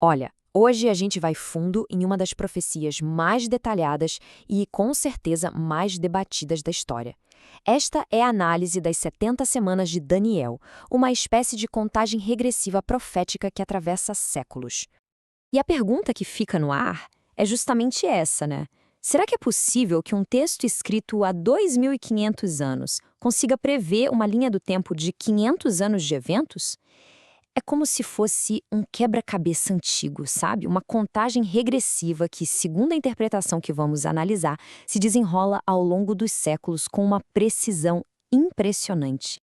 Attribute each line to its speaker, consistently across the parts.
Speaker 1: Olha, hoje a gente vai fundo em uma das profecias mais detalhadas e, com certeza, mais debatidas da história. Esta é a análise das 70 semanas de Daniel, uma espécie de contagem regressiva profética que atravessa séculos. E a pergunta que fica no ar é justamente essa, né? Será que é possível que um texto escrito há 2.500 anos consiga prever uma linha do tempo de 500 anos de eventos? É como se fosse um quebra-cabeça antigo, sabe? Uma contagem regressiva que, segundo a interpretação que vamos analisar, se desenrola ao longo dos séculos com uma precisão impressionante.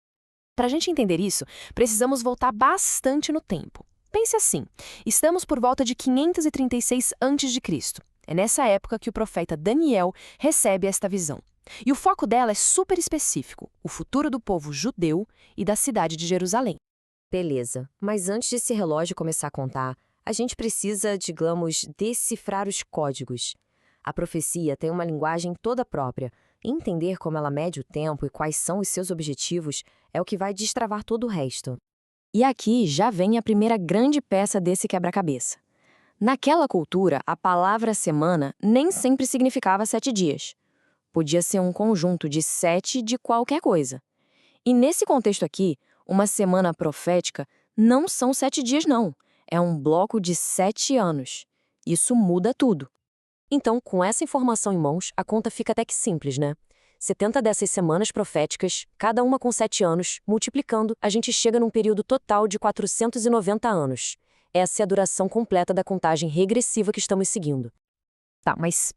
Speaker 2: Para a gente entender isso, precisamos voltar bastante no tempo. Pense assim: estamos por volta de 536 a.C. É nessa época que o profeta Daniel recebe esta visão. E o foco dela é super específico: o futuro do povo judeu e da cidade de Jerusalém.
Speaker 1: Beleza, mas antes desse relógio começar a contar, a gente precisa, digamos, decifrar os códigos. A profecia tem uma linguagem toda própria. E entender como ela mede o tempo e quais são os seus objetivos é o que vai destravar todo o resto. E aqui já vem a primeira grande peça desse quebra-cabeça. Naquela cultura, a palavra semana nem sempre significava 7 dias. Podia ser um conjunto de 7 de qualquer coisa. E nesse contexto aqui, uma semana profética não são 7 dias, não. É um bloco de 7 anos. Isso muda tudo. Então, com essa informação em mãos, a conta fica até que simples, né? 70 dessas semanas proféticas, cada uma com 7 anos, multiplicando, a gente chega num período total de 490 anos. Essa é a duração completa da contagem regressiva que estamos seguindo.
Speaker 3: Tá, mas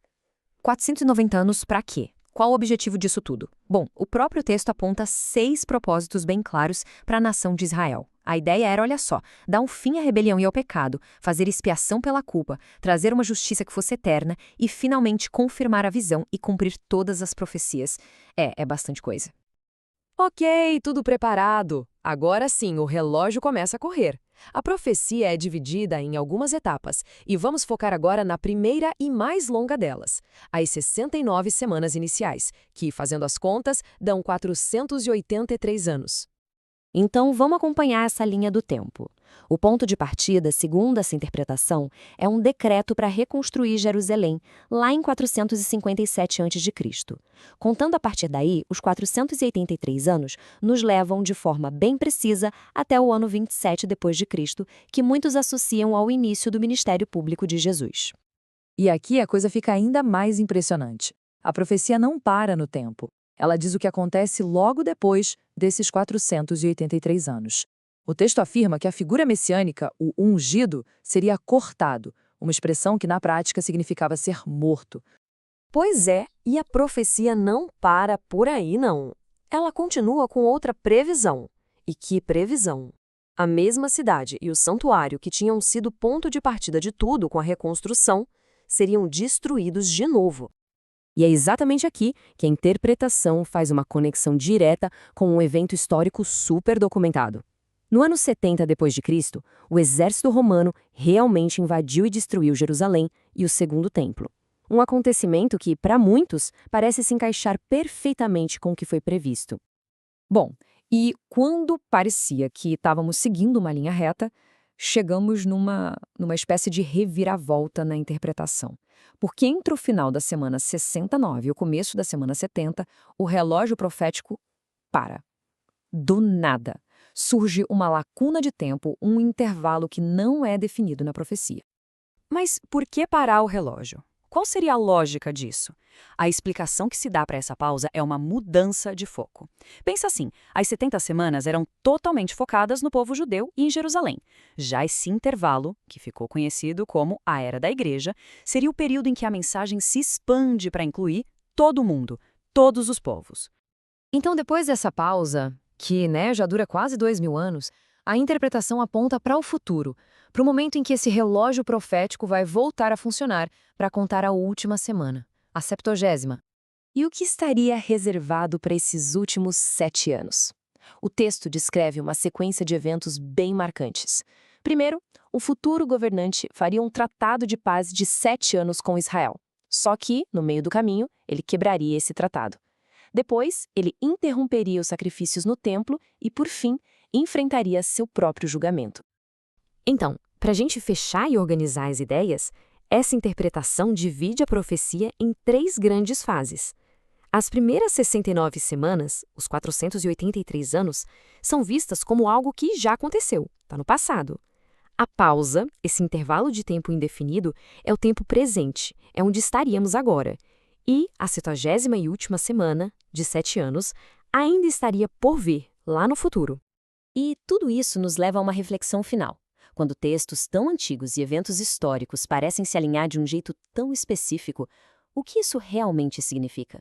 Speaker 3: 490 anos pra quê? Qual o objetivo disso tudo? Bom, o próprio texto aponta 6 propósitos bem claros para a nação de Israel. A ideia era, olha só, dar um fim à rebelião e ao pecado, fazer expiação pela culpa, trazer uma justiça que fosse eterna e, finalmente, confirmar a visão e cumprir todas as profecias. É bastante coisa.
Speaker 2: Ok, tudo preparado. Agora sim, o relógio começa a correr. A profecia é dividida em algumas etapas e vamos focar agora na primeira e mais longa delas, as 69 semanas iniciais, que, fazendo as contas, dão 483 anos.
Speaker 1: Então, vamos acompanhar essa linha do tempo. O ponto de partida, segundo essa interpretação, é um decreto para reconstruir Jerusalém, lá em 457 a.C. Contando a partir daí, os 483 anos nos levam de forma bem precisa até o ano 27 depois de Cristo, que muitos associam ao início do ministério público de Jesus.
Speaker 4: E aqui a coisa fica ainda mais impressionante. A profecia não para no tempo. Ela diz o que acontece logo depois desses 483 anos. O texto afirma que a figura messiânica, o ungido, seria cortado, uma expressão que na prática significava ser morto.
Speaker 2: Pois é, e a profecia não para por aí, não. Ela continua com outra previsão. E que previsão! A mesma cidade e o santuário que tinham sido ponto de partida de tudo com a reconstrução seriam destruídos de novo.
Speaker 1: E é exatamente aqui que a interpretação faz uma conexão direta com um evento histórico super documentado. No ano 70 d.C., o exército romano realmente invadiu e destruiu Jerusalém e o Segundo Templo. Um acontecimento que, para muitos, parece se encaixar perfeitamente com o que foi previsto.
Speaker 3: Bom, e quando parecia que estávamos seguindo uma linha reta, chegamos numa espécie de reviravolta na interpretação. Porque entre o final da semana 69 e o começo da semana 70, o relógio profético para. Do nada. Surge uma lacuna de tempo, um intervalo que não é definido na profecia.
Speaker 2: Mas por que parar o relógio? Qual seria a lógica disso? A explicação que se dá para essa pausa é uma mudança de foco. Pensa assim, as 70 semanas eram totalmente focadas no povo judeu e em Jerusalém. Já esse intervalo, que ficou conhecido como a Era da Igreja, seria o período em que a mensagem se expande para incluir todo mundo, todos os povos.
Speaker 3: Então, depois dessa pausa, que já dura quase 2.000 anos, a interpretação aponta para o futuro, para o momento em que esse relógio profético vai voltar a funcionar para contar a última semana, a 70ª.
Speaker 1: E o que estaria reservado para esses últimos 7 anos? O texto descreve uma sequência de eventos bem marcantes. Primeiro, o futuro governante faria um tratado de paz de 7 anos com Israel. Só que, no meio do caminho, ele quebraria esse tratado. Depois, ele interromperia os sacrifícios no templo e, por fim, enfrentaria seu próprio julgamento.
Speaker 2: Então,
Speaker 1: Para a gente fechar e organizar as ideias, essa interpretação divide a profecia em 3 grandes fases. As primeiras 69 semanas, os 483 anos, são vistas como algo que já aconteceu, está no passado. A pausa, esse intervalo de tempo indefinido, é o tempo presente, é onde estaríamos agora. E a 70ª e última semana, de 7 anos, ainda estaria por vir, lá no futuro.
Speaker 5: E tudo isso nos leva a uma reflexão final. Quando textos tão antigos e eventos históricos parecem se alinhar de um jeito tão específico, o que isso realmente significa?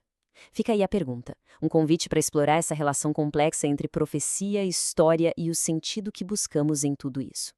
Speaker 5: Fica aí a pergunta, um convite para explorar essa relação complexa entre profecia, história e o sentido que buscamos em tudo isso.